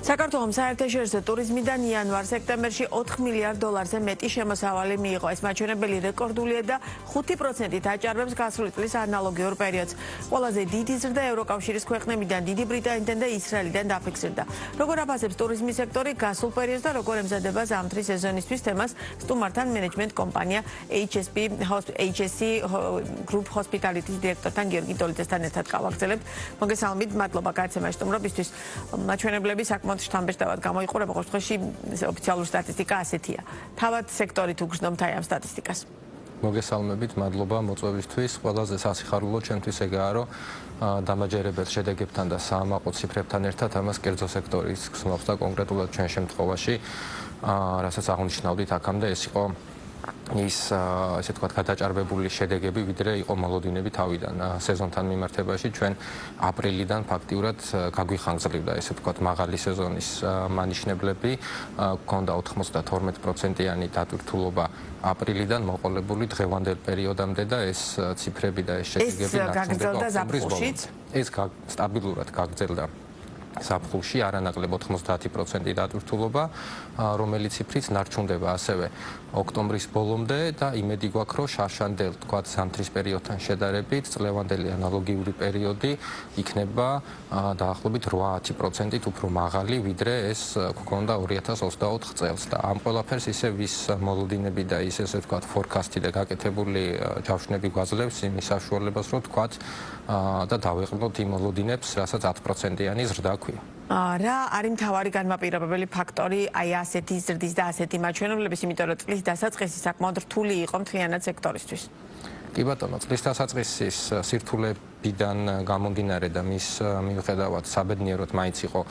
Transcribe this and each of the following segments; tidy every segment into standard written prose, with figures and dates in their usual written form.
საქართველოს საერთაშორისო ტურიზმიდან იანვარ-სექტემბერში 4 მილიარდ დოლარზე მეტი შემოსავალი მიიღო. ეს მაჩვენებელი რეკორდულია და 5%-ით აჭარბებს გასული წლის ანალოგიურ პერიოდს. ყველაზე დიდი ზრდა ევროკავშირის ქვეყნებიდან, დიდი ბრიტანეთიდან და ისრაელიდან დაფიქსირდა. როგორ აფასებს ტურიზმის სექტორი გასულ პერიოდს და როგორ ემზადება ზამთრის სეზონისთვის თემას სტუმართან მენეჯმენტ კომპანია HSC Group Hospitality დირექტორთან გიორგი ტოლიძესთან ერთად გავაგრძელებთ. მოგესალმებით, მადლობა გარცემაში სტუმრობისთვის. მაჩვენებლები საკმაოდ შთამბეჭდავად გამოიყურება, ყოველ შემთხვევაში ოფიციალური სტატისტიკა ასეთია. თავად სექტორი თუ გრძნობთ აი ამ სტატისტიკას. მოგესალმებით, მადლობა მოწვევისთვის. ყველაზე სასიხარულო ჩემთვის ეგაა, რომ დამაჯერებელ შედეგებთან და საამაყო ციფრებთან ერთად ამას კერძო სექტორის გრძნობს და კონკრეტულად ჩვენ შემთხვევაში, რასაც აღნიშნავდით აქამდე, ეს იყო ის ესე ვთქვათ გადაჭარბებული შედეგები, ვიდრე იყო მოლოდინები თავიდან სეზონთან მიმართებაში. ჩვენ აპრილიდან ფაქტიურად გაგვიხანგრძლივდა ესე ვთქვათ მაღალი სეზონის მანიშნებლები, გქონდა 92%-იანი დატვირთულობა აპრილიდან მოყოლებული დღევანდელ პერიოდამდე და ეს ციფრები და ეს შედეგები გაგრძელდა ზაფხულშიც? ეს სტაბილურად გაგრძელდა ზაფხულში, არანაკლებ 90% დატვირთულობა, რომელიც ციფრიც ნარჩუნდება ასევე ოქტომბრის ბოლომდე და იმედი გვაქვს, რომ შარშანდელ თქვათ ზამთრის პერიოდთან შედარებით წლევანდელი ანალოგიური პერიოდი იქნება დაახლოებით 8-10%-ით უფრო მაღალი, ვიდრე ეს გვქონდა 2024 წელს და ამ ყველაფერს ისე ვის მოლოდინები და ის ესე ვთქვათ ფორკასტი და გაკეთებული ჯავშნები გვაძლევს იმის საშუალებას, რომ თქვათ და დავეყრდნოთ იმ მოლოდინებს, რასაც 10%-იანი ზრდა ქვია. რა არის მთავარი განმაპირობებელი ფაქტორი აი ასეთი ზრდის და ასეთი მაჩვენებლების, იმიტომ რომ წლის დასაწყისი საკმაოდ რთული იყო მთლიანად სექტორისთვის. კი ბატონო, წლის დასაწყისის სირთულებიდან გამომდინარე და მის მიუხედავად საბედნიეროდ მაინც იყო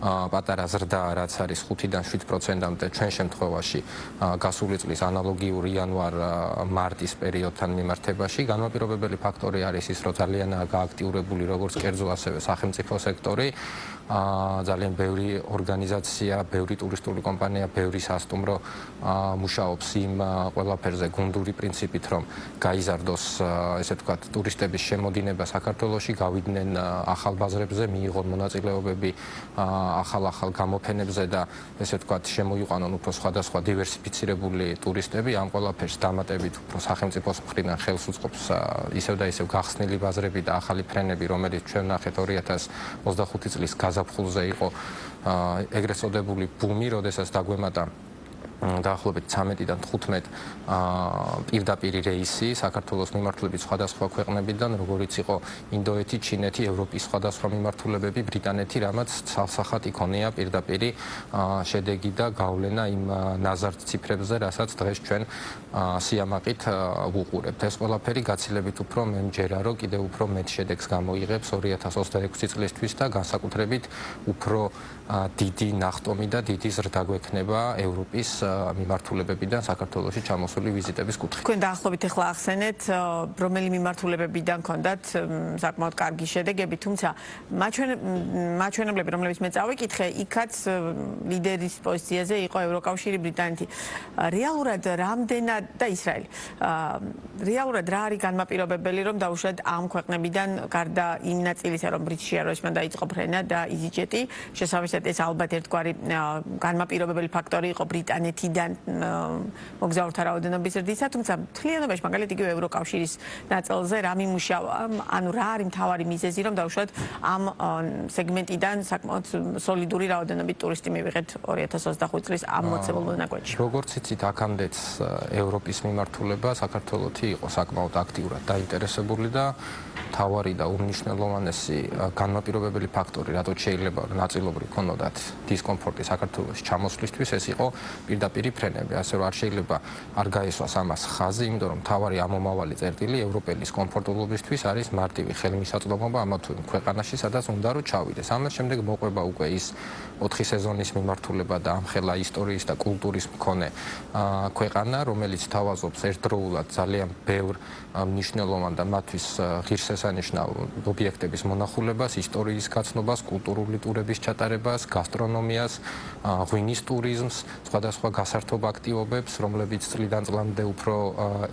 პატარა ზრდა, რაც არის 5-დან 7%-მდე ჩვენ შემთხვევაში გასული წლის ანალოგიურ იანვარ-მარტის პერიოდთან მიმართებაში. განმაპირობებელი ფაქტორი არის ის, რომ ძალიანაა გააქტიურებული როგორც კერძო, ასევე სახელმწიფო სექტორი. ძალიან ბევრი ორგანიზაცია, ბევრი ტურისტული კომპანია, ბევრი სასტუმრო მუშაობს იმ ყველაფერზე გუნდური პრინციპით, რომ გაიზარდოს ესე ვთქვათ ტურისტების შემოდინება საქართველოში, გავიდნენ ახალ ბაზრებზე, მიიღონ მონაწილეობები ახალ გამოფენებზე და ესე ვთქვათ შემოიყვანონ უფრო სხვადასხვა დივერსიფიცირებული ტურისტები. ამ ყველაფერს დამატებით უფრო სახელმწიფოს მხრიდან ხელს უწყობს ისევ და ისევ გახსნილი ბაზრები და ახალი ფრენები, რომელიც ჩვენ ნახეთ 2025 წლის გაზაფხულზე იყო ეგრეთ წოდებული ბუმი, როდესაც დაგვემატა დაახლოებით 13-დან 15 პირდაპირი რეისი საქართველოს მიმართულებით სხვადასხვა ქვეყნებიდან, როგორიც იყო ინდოეთი, ჩინეთი, ევროპის სხვადასხვა მიმართულებები, ბრიტანეთი, რამაც ცალსახად იქონია პირდაპირი შედეგი და გავლენა იმ ნაზართ ციფრებზე, რასაც დღეს ჩვენ სიამაყით ვუყურებთ. ეს ყველაფერი გაცილებით უფრო მე მჯერა, რომ კიდევ უფრო მეტ შედეგს გამოიღებს 2026 წლისთვის და განსაკუთრებით უფრო დიდი ნახტომი და დიდი ზრდა გვექნება ევროპის მიმართულებებიდან საქართველოში ჩამოსული ვიზიტების კუთხით. თქვენ დაახლოებით ახლა ახსენეთ, რომელი მიმართულებებიდან ქონდათ საკმაოდ კარგი შედეგები, თუმცა მაჩვენებლები, რომლებიც მე წავიკითხე, იქაც ლიდერის პოზიციაზე იყო ევროკავშირი, ბრიტანეთი. რეალურად რამდენად და ისრაელი. რეალურად რა არის განმაპირობებელი, რომ დაუშვათ ამ ქვეყნებიდან გარდა იმ ნაწილისა, რომ ბრიტიშია, რომ მან დაიწყო ფრენა და EasyJet, შესაბამისად ეს ალბათ ერთგვარი განმაპირობებელი ფაქტორი იყო ბრიტანეთიდან მოგზაურთა რაოდენობის ზრდისა, თუმცა მთლიანობაში მაგალითად იგივე ევროკავშირის ნაწილზე რა მიმუშავა, ანუ რა არის მთავარი მიზეზი, რომ დაუშვათ ამ სეგმენტიდან საკმაოდ სოლიდური რაოდენობით ტურისტი მივიღეთ 2025 წლის ამ მოცემულ მონაკვეთში. როგორც იცით, აქამდეც ევროპის მიმართულება საქართველოში იყო საკმაოდ აქტიურად დაინტერესებული და თავარი და უმნიშვნელოვანესი განმაპირობებელი ფაქტორი, რატო შეიძლება ნაწილობრივ ქონოდათ დისკომფორტი საქართველოში ჩამოსვლისთვის, ეს იყო პირდაპირი ფრენები. ასე რომ არ შეიძლება არ გაესვას ამას ხაზი, იმიტომ რომ თავარი ამომავალი წერტილი ევროპელის კომფორტულობისთვის არის მარტივი ხელმისაწვდომობა ამა თუ იმ ქვეყანაში, სადაც უნდა რომ ჩავიდეს. ამას შემდეგ მოყვება უკვე ის 4 სეზონის მიმართულება და ამხელა ისტორიის და კულტურის მქონე ქვეყანა, რომელიც თავაზობს ერთდროულად ძალიან ბევრ მნიშვნელოვან და მათთვის ღირსშესანიშნავ ობიექტების მონახულებას, ისტორიის გაცნობას, კულტურული ტურების ჩატარებას, გასტრონომიას, ღვინის ტურიზმს, სხვადასხვა გასართობ აქტივობებს, რომლებიც წლიდან წლამდე უფრო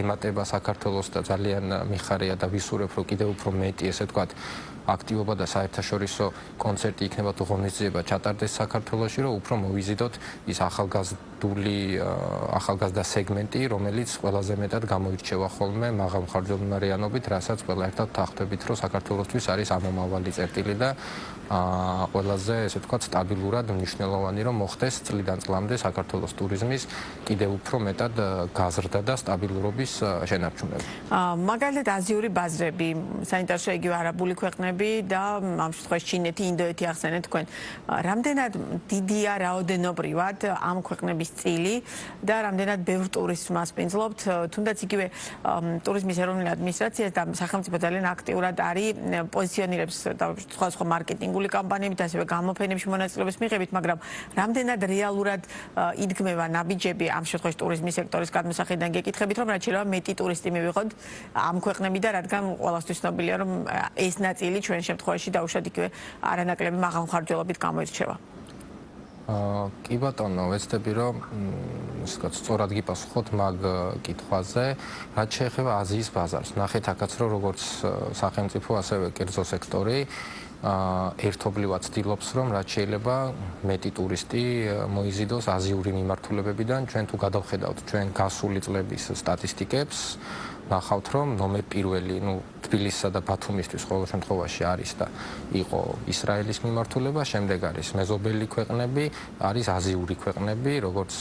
ემატება საქართველოს და ძალიან მიხარია და ვისურვებ, რომ კიდევ უფრო მეტი, ესე ვთქვათ, აქტივობა და საერთაშორისო კონცერტი იქნება თუ ღონისძიება ჩატარდეს საქართველოში, რომ უფრო მოვიზიდოთ ის ახალგაზრდა სეგმენტი, რომელიც ყველაზე მეტად გამოირჩევა ხოლმე მაღალმხარჯვებულნარიანობით, რასაც ყველა ერთად ვთანხმდებით, რომ საქართველოსთვის არის ამომავალი წერტილი და ყველაზე, ესე ვთქვათ, სტაბილურად მნიშვნელოვანი, რომ მოხდეს წლიდან წლამდე საქართველოს ტურიზმის კიდევ უფრო მეტად გაზრდა და სტაბილურობის შენარჩუნება. მაგალითად, აზიური ბაზრები, საინტერესო იგივე არაბული ქვეყნები და ამ შემთხვევაში ჩინეთი, ინდოეთი ახსენეთ თქვენ. რამდენად დიდია რაოდენობრივად ამ ქვეყნების წილი და რამდენად ბევრ ტურისტს მასპინძლობთ, თუნდაც იგივე ტურიზმის ეროვნული ადმინისტრაცია და სახელმწიფო ძალიან აქტიურად არის პოზიციონირებს სხვადასხვა მარკეტინგული კამპანიებით, ასევე გამოფენებში მონაწილეობის მიღებით, მაგრამ რამდენად რეალურად იდგმება ნაბიჯები ამ შემთხვევაში ტურიზმის სექტორის გადმოსახედიდან გეკითხებით, რომ რაც შეიძლება მეტი ტურისტი მივიღოთ ამ ქვეყნებიდან, რადგან ყველასთვის ცნობილია, რომ ეს ნაწილი ჩვენ შემთხვევაში დაუშვათ იგივე არანაკლები მაღალმხარჯველობით გამოირჩევა. კი ბატონო, ვეცდები რომ ისე ვთქვათ, სწორად გიპასუხოთ მაგ კითხვაზე, რაც შეეხება აზიის ბაზარს. ნახეთ აქაც რომ როგორც სახელმწიფო, ასევე კერძო სექტორი ერთობლივად ცდილობს, რომ რაც შეიძლება მეტი ტურისტი მოიზიდოს აზიური მიმართულებებიდან. ჩვენ თუ გადავხედავთ ჩვენ გასული წლების სტატისტიკებს, ნახავთ, რომ ნომერ პირველი, თბილისსა და ბათუმისთვის ყოველ შემთხვევაში არის და იყო ისრაელის მიმართულება, შემდეგ არის მეზობელი ქვეყნები, არის აზიური ქვეყნები, როგორც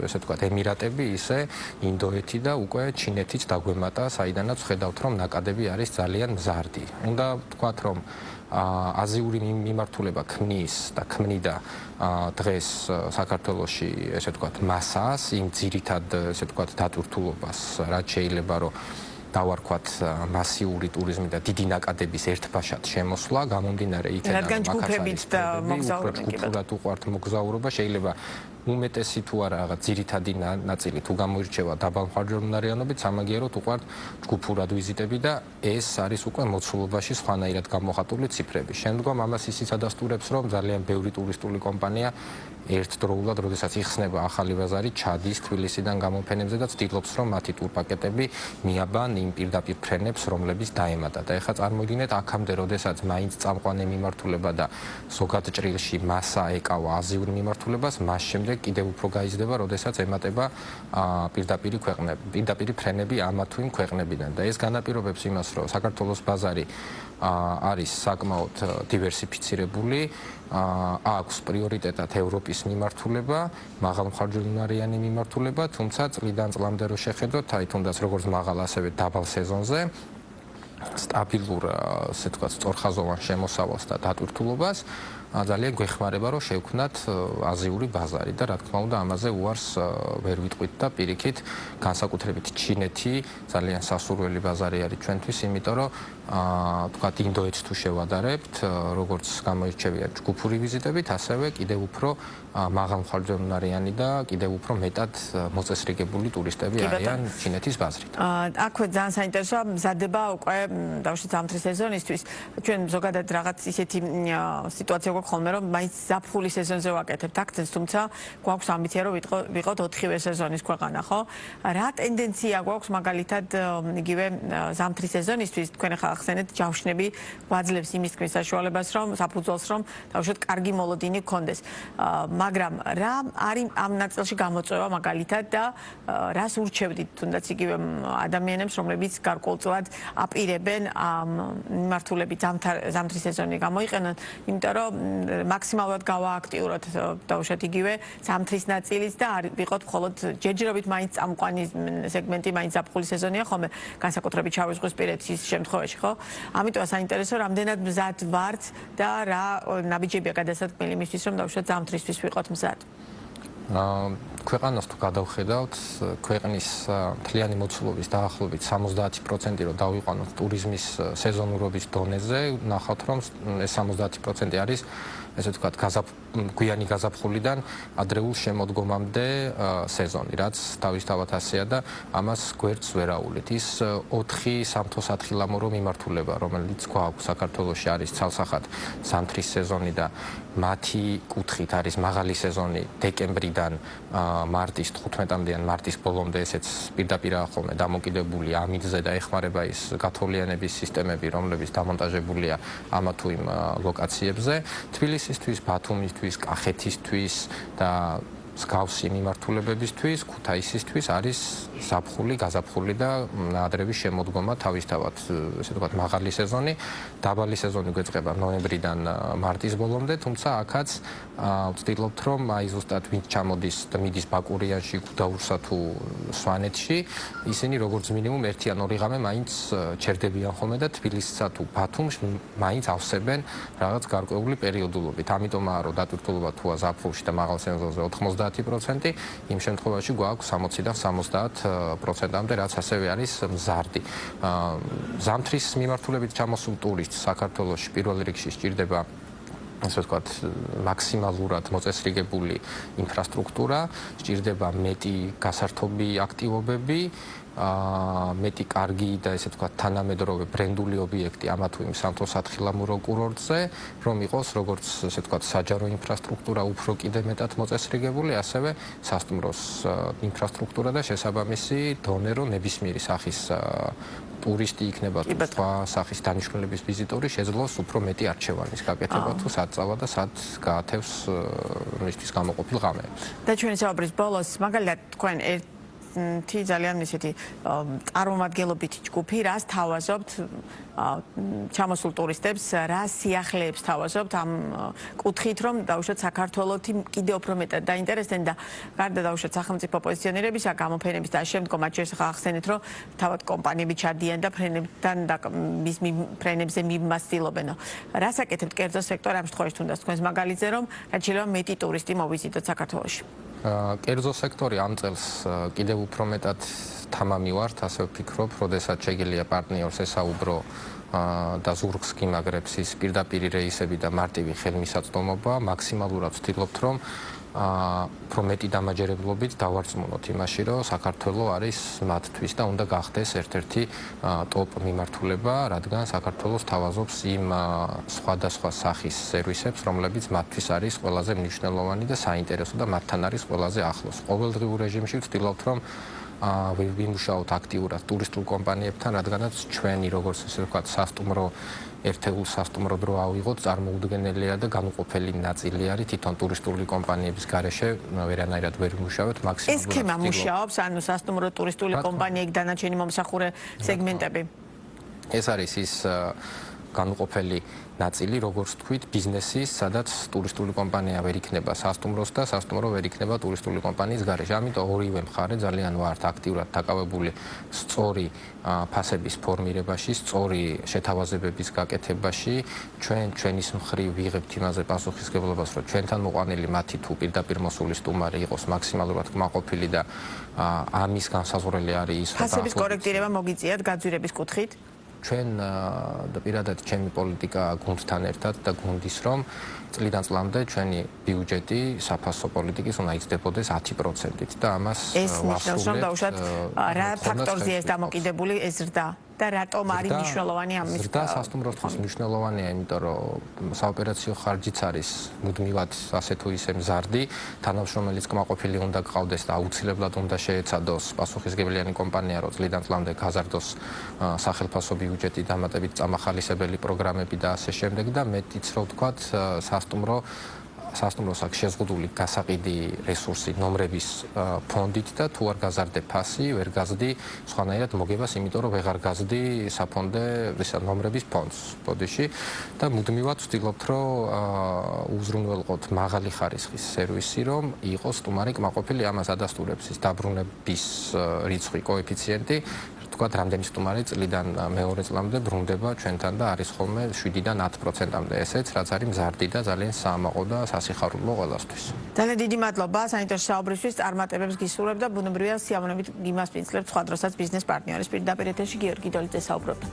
ესე ვთქვათ, ემირატები, ისე ინდოეთი და უკვე ჩინეთიც დაგვემატა, საიდანაც ხედავთ, რომ ნაკადები არის ძალიან მზარდი. უნდა ვთქვათ, რომ აზიური მიმართულება ქმნის და ქმნიდა დღეს საქართველოში, ესე ვთქვათ, მასას, იმ ძირითად, ესე ვთქვათ, დატვირთულობას, რაც შეიძლება რომ დავარქვათ მასიური ტურიზმი და დიდი ნაკადების ერთბაშად შემოსვლა, გამომდინარე იქიდან, რადგან ჯგუფებით და მოგზაურობებით უყვართ მოგზაურობა, შეიძლება უმეტესი თუ არა რაღაც ძირითადი ნაწილი თუ გამოირჩევა დაბალმხარჯვებულნარიანობით, სამაგიეროდ უყვართ ჯგუფურად ვიზიტები და ეს არის უკვე მოცულობაში სხვანაირად გამოხატული ციფრები. შემდგომ ამას ისიც ადასტურებს, რომ ძალიან ბევრი ტურისტული კომპანია ერთდროულად, როდესაც იხსნება ახალი ბაზარი, ჩადის თბილისიდან გამოფენებზე და ცდილობს, რომ მათი ტურპაკეტები მიაბან იმ პირდაპირ ფრენებს, რომლებიც დაემატა. და ეხლა წარმოიდგინეთ, აქამდე, როდესაც მაინც წამყვანი მიმართულება და ზოგად ჭრილში მასა ეკავა აზიურ მიმართულებას, მას შემდეგ კიდევ უფრო გაიზრდება, როდესაც ემატება პირდაპირი ფრენები ამა თუ იმ ქვეყნებიდან. და ეს განაპირობებს იმას, რომ საქართველოს ბაზარი არის საკმაოდ დივერსიფიცირებული, აქვს პრიორიტეტად ევროპის მიმართულება, მაღალმხარჯვებულნარიანი მიმართულება, თუმცა წლიდან წლამდე რო შეხედოთ, აი თუნდაც როგორც მაღალ, ასევე დაბალ სეზონზე სტაბილურ, ასე ვთქვათ, სწორხაზოვან შემოსავალს და დატვირთულობას ძალიან გვეხმარება, რომ შევქმნათ აზიური ბაზარი და რა თქმა უნდა ამაზე უარს ვერ ვიტყვით და პირიქით განსაკუთრებით ჩინეთი ძალიან სასურველი ბაზარი არის ჩვენთვის, იმიტომ რომ თქვათ ინდოეთს თუ შევადარებთ, როგორც გამოირჩევიან ჯგუფური ვიზიტებით, ასევე კიდევ უფრო მაღალმხარჯვებულნარიანი და კიდევ უფრო მეტად მოწესრიგებული ტურისტები არიან ჩინეთის ბაზრით. აქვე ძალიან საინტერესოა, მზადება უკვე დავუშვათ ზამთრის სეზონისთვის. ჩვენ ზოგადად რაღაც ისეთი სიტუაცია გვაქვს ხოლმე, რომ მაინც ზაფხულის სეზონზე ვაკეთებთ აქცენტს, თუმცა გვაქვს ამბიცია, რომ ვიყოთ 4-ვე სეზონის ქვეყანა, ხო? რა ტენდენცია გვაქვს მაგალითად იგივე ზამთრის სეზონისთვის, თქვენ ახლა ახსენეთ ჯავშნები გვაძლევს იმის თქმის საშუალებას, რომ საფუძველს რომ დავუშვათ კარგი მოლოდინი გქონდეს. მაგრამ რა არის ამ ნაწილში გამოწვევა მაგალითად და რას ურჩევდით თუნდაც იგივე ადამიანებს, რომლებიც გარკვეულწილად აპირებენ მიმართულებით ზამთრის სეზონი გამოიყენონ, იმიტომ რომ მაქსიმალურად გავააქტიუროთ დავუშვათ იგივე ზამთრის ნაწილიც და არ ვიყოთ მხოლოდ ჯერჯერობით მაინც წამყვანი სეგმენტი, მაინც ზაფხულის სეზონია ხოლმე, განსაკუთრებით შავი ზღვისპირეთის შემთხვევაში, ხო? ამიტომ საინტერესო, რამდენად მზად ვართ და რა ნაბიჯებია გადასადგმელი იმისთვის, რომ დავუშვათ ზამთრისთვის ვიყოთ მზად. ქვეყანას თუ გადავხედავთ, ქვეყნის მთლიანი მოცულობის დაახლოებით 70% რომ დავიყვანოთ ტურიზმის სეზონურობის დონეზე, ნახავთ რომ ეს 70% არის ესე ვთქვათ, გვიანი გაზაფხულიდან ადრეულ შემოდგომამდე სეზონი, რაც თავისთავად ასეა და ამას გვერდს ვერ აუვლით. ის 4 სამთო-სათხილამურო მიმართულება, რომელიც გვაქვს საქართველოში არის ცალსახად ზამთრის სეზონი და მათი კუთხით არის მაღალი სეზონი დეკემბრიდან მარტის 15-მდე ან მარტის ბოლომდე, ესეც პირდაპირაა ხოლმე დამოკიდებული ამინდზე და ეხმარება ის გათვალიანების სისტემები, რომლებიც დამონტაჟებულია ამა თუ იმ ლოკაციებზე. თბილისისთვის, ბათუმისთვის, კახეთისთვის და მსგავსი მიმართულებებისთვის, ქუთაისისთვის არის ზაფხული, გაზაფხული და ადრევის შემოდგომა თავისთავად, ესე ვთქვათ, მაღალი სეზონი. დაბალი სეზონი გვეწყება ნოემბრიდან მარტის ბოლომდე, თუმცა აქაც ვცდილობთ, რომ აი ზუსტად ვინც ჩამოდის და მიდის ბაკურიანში, გუდაურსა თუ სვანეთში, ისინი როგორც მინიმუმ 1 ან 2 ღამე მაინც ჩერდებიან ხოლმე და თბილისსა თუ ბათუმს მაინც ავსებენ რაღაც გარკვეული პერიოდულობით. ამიტომაა, რომ დატვირთულობა თუა ზაფხულში და მაღალ სეზონზე 90%, იმ შემთხვევაში გვაქვს 60-დან 70%-მდე, რაც ასევე არის მზარდი. ზამთრის მიმართულებით ჩამოსულ ტურისტს საქართველოში პირველ რიგში სჭირდება, ასე ვთქვათ, მაქსიმალურად მოწესრიგებული ინფრასტრუქტურა, სჭირდება მეტი გასართობი აქტივობები, მეტი კარგი და ესე ვთქვათ თანამედროვე ბრენდული ობიექტი ამა თუ იმ სამთო-სათხილამურო კურორტზე, რომ იყოს როგორც ესე ვთქვათ საჯარო ინფრასტრუქტურა უფრო კიდე მეტად მოწესრიგებული, ასევე სასტუმროს ინფრასტრუქტურა და შესაბამისი დონე, რომ ნებისმიერი სახის ტურისტი იქნება თუ სხვა სახის დანიშნულების ვიზიტორი შეძლოს უფრო მეტი არჩევანის გაკეთება თუ სად წავა და სად გაათევს მისთვის გამოყოფილ ღამეებს. და ჩვენი საუბრის ბოლოს მაგალითად თქვენ ძალიან ისეთი წარმომადგენლობითი ჯგუფი, რას თავაზობთ ჩამოსულ ტურისტებს, რა სიახლეებს თავაზობთ ამ კუთხით, რომ დაუშვათ საქართველოთი კიდე უფრო მეტად დაინტერესდნენ და გარდა დაუშვათ სახელმწიფო პოზიციონირებისა, გამოფენების და შემდგომ მათ შორის ახსენეთ, რომ თავად კომპანიები ჩადიან და ფრენებთან და მის ფრენებზე მიმასწილებენ. რას აკეთებთ კერძო სექტორი ამ შემთხვევაში თუნდაც თქვენს მაგალითზე, რომ რაც შეიძლება მეტი ტურისტი მოვიზიტოთ საქართველოში? კერძო სექტორი ამ წელს კიდევ უფრო მეტად თამამი ვართ, ასე ვფიქრობ, როდესაც შეგიძლია პარტნიორს ესაუბრო და ზურგს გიმაგრებს ის პირდაპირი რეისები და მარტივი ხელმისაწვდომობა, მაქსიმალურად ვცდილობთ, რომ უფრო მეტი დამაჯერებლობით დავარწმუნოთ იმაში, რომ საქართველო არის მათთვის და უნდა გახდეს ერთ-ერთი ტოპ მიმართულება, რადგან საქართველოს თავაზობს იმ სხვადასხვა სახის სერვისებს, რომლებიც მათთვის არის ყველაზე მნიშვნელოვანი და საინტერესო და მათთან არის ყველაზე ახლოს. ყოველდღიურ რეჟიმში ვცდილობთ, რომ ვიმუშაოთ აქტიურად ტურისტულ კომპანიებთან, რადგანაც ჩვენი, როგორც ესე ვთქვათ, სასტუმრო ერთეულ სასტუმრო დრო ავიღოთ, წარმოუდგენელია და განუყოფელი ნაწილი არის თვითონ ტურისტული კომპანიების გარეშე, ვერანაირად ვერ ვიმუშავებთ მაქსიმალურად. ეს სქემა მუშაობს, ანუ სასტუმრო ტურისტული კომპანიები დანარჩენი მომსახურე სეგმენტები. ეს არის ის განუყოფელი ნაწილი, როგორც თქვით, ბიზნესის, სადაც ტურისტული კომპანია ვერ იქნება სასტუმროს და სასტუმრო ვერ იქნება ტურისტული კომპანიის გარეშე. ამიტომ ორივე მხარე ძალიან ვართ აქტიურად დაკავებული სწორი ფასების ფორმირებაში, სწორი შეთავაზებების გაკეთებაში. ჩვენის მხრივ ვიღებთ იმაზე პასუხისმგებლობას, რომ ჩვენთან მოყვანილი მათი თუ პირდაპირ მოსული სტუმარი იყოს მაქსიმალურად კმაყოფილი და ამის განსაზღვრელი არის ის, რომ ფასების კორექტირება მოგიწიათ გაძვირების კუთხით? ჩვენ და პირადად ჩემი პოლიტიკა გუნდთან ერთად და გუნდის რომ წლიდან წლამდე ჩვენი ბიუჯეტი საფასო პოლიტიკის უნდა იცდებოდეს 10%-ით და ამას ვასრულებთ. ეს დაუშვათ რა ფაქტორზეა ეს დამოკიდებული ეს ზრდა და რატომ არის მნიშვნელოვანი ამის ზრდა სასტუმროსთვის მნიშვნელოვანია, იმიტომ რომ საოპერაციო ხარჯიც არის მუდმივად ასე თუ ისე მზარდი, თანამშრომელიც კმაყოფილი უნდა გყავდეს და აუცილებლად უნდა შეეცადოს პასუხისმგებლიანი კომპანია, რომ წლიდან წლამდე გაზარდოს სახელმწიფო ბიუჯეტი, დამატებით წამახალისებელი პროგრამები და ასე შემდეგ და მეტიც რო ვთქვათ, სასტუმროს აქვს შეზღუდული გასაყიდი რესურსი ნომრების ფონდით და თუ არ გაზარდე ფასი, ვერ გაზრდი სხვანაირად მოგებას, იმიტომ რომ ვეღარ გაზრდი საფონდე ნომრების ფონდს ბოდიში და მუდმივად ვცდილობთ, რომ უზრუნველყოთ მაღალი ხარისხის სერვისი, რომ იყოს სტუმარი კმაყოფილი, ამას ადასტურებს ის დაბრუნების რიცხვი, კოეფიციენტი. თქვათ, რამდენი სტუმარი წლიდან მეორე წლამდე ბრუნდება ჩვენთან და არის ხოლმე 7-დან 10%-მდე. ესეც რაც არის მზარდი და ძალიან საამაყო და სასიხარულო ყველასთვის. ძალიან დიდი მადლობა საინტერესო საუბრისთვის, წარმატებებს გისურვებ და ბუნებრივია სიამოვნებით იმას ვინცლებთ სხვა დროსაც ბიზნეს პარტნიორის პირდაპირ ეთერში გიორგი დოლიძე საუბრობდა.